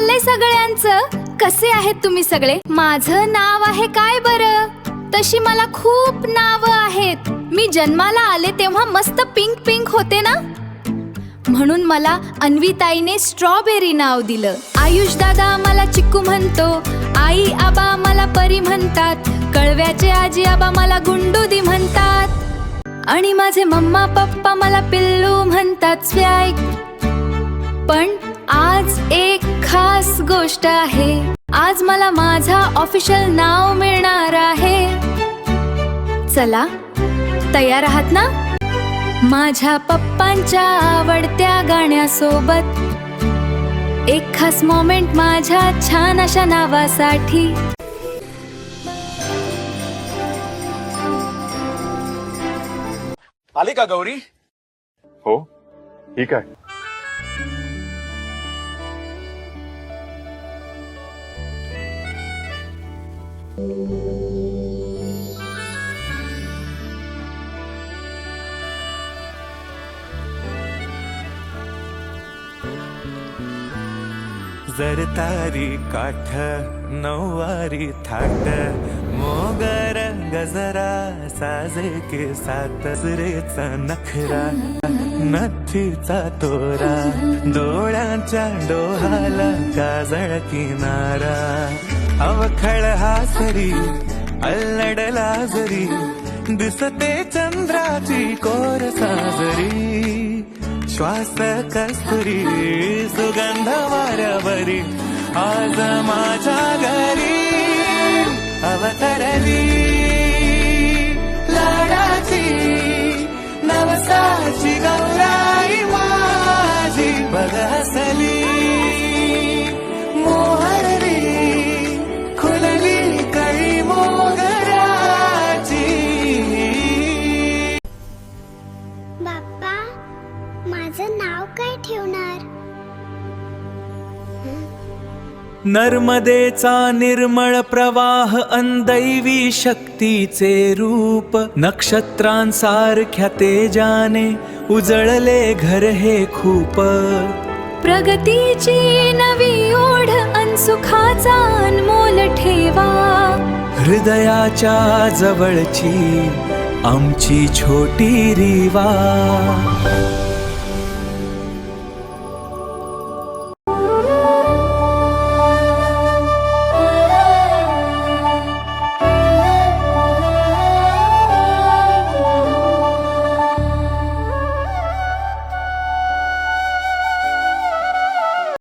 चाललंय सगळ्यांचं? कसे आहेत तुम्ही सगळे? माझं नाव आहे काय बरं? तशी मला खूप नावं आहेत. मी जन्माला आले तेव्हा मस्त पिंक पिंक होते ना, म्हणून मला अन्वीताईने स्ट्रॉबेरी नाव दिलं. आयुष दादा मला चिक्कू म्हणतो, आई आबा मला परी म्हणतात, कळव्याचे आजी आबा मला गुंडुदी म्हणतात, आणि माझे मम्मा पप्पा मला पिल्लू म्हणतात स्वॅग. पण आज एक खास गोष्ट आहे. आज मला माझा ऑफिशियल नाव मिळणार आहे. चला, तयार आहात ना? माझ्या पप्पांच्या आवडत्या गाण्यासोबत एक खास मोमेंट माझ्या छान अशा नावासाठी. आली का गौरी? हो, ठीक आहे. जरतारी काठ नऊवारी थाट मोगर गजरा साजे के सात सुरेचा नखरा नथीचा तोरा डोळ्यांच्या डोहाला काजळ किनारा अवखळ हासरी अल्लडला जरी दिसते चंद्राची कोर साजरी श्वास कस्तुरी सुगंध वाऱ्यावरी आज माझ्या घरी अवतरली लाडाची नवसाची गौराई माझी बघ हसली मोहरली खुलली कळी मोगराची. बाप्पा, माझं नाव काय ठेवणार? नर्मदेचा निर्मळ प्रवाह अनदैवी शक्तीचे रूप नक्षत्रांसारख्या तेजाने उजळले घर हे खूप. प्रगतीची नवी ओढ अनसुखाचा अनमोल ठेवा. हृदयाच्या जवळची आमची छोटी रिवा.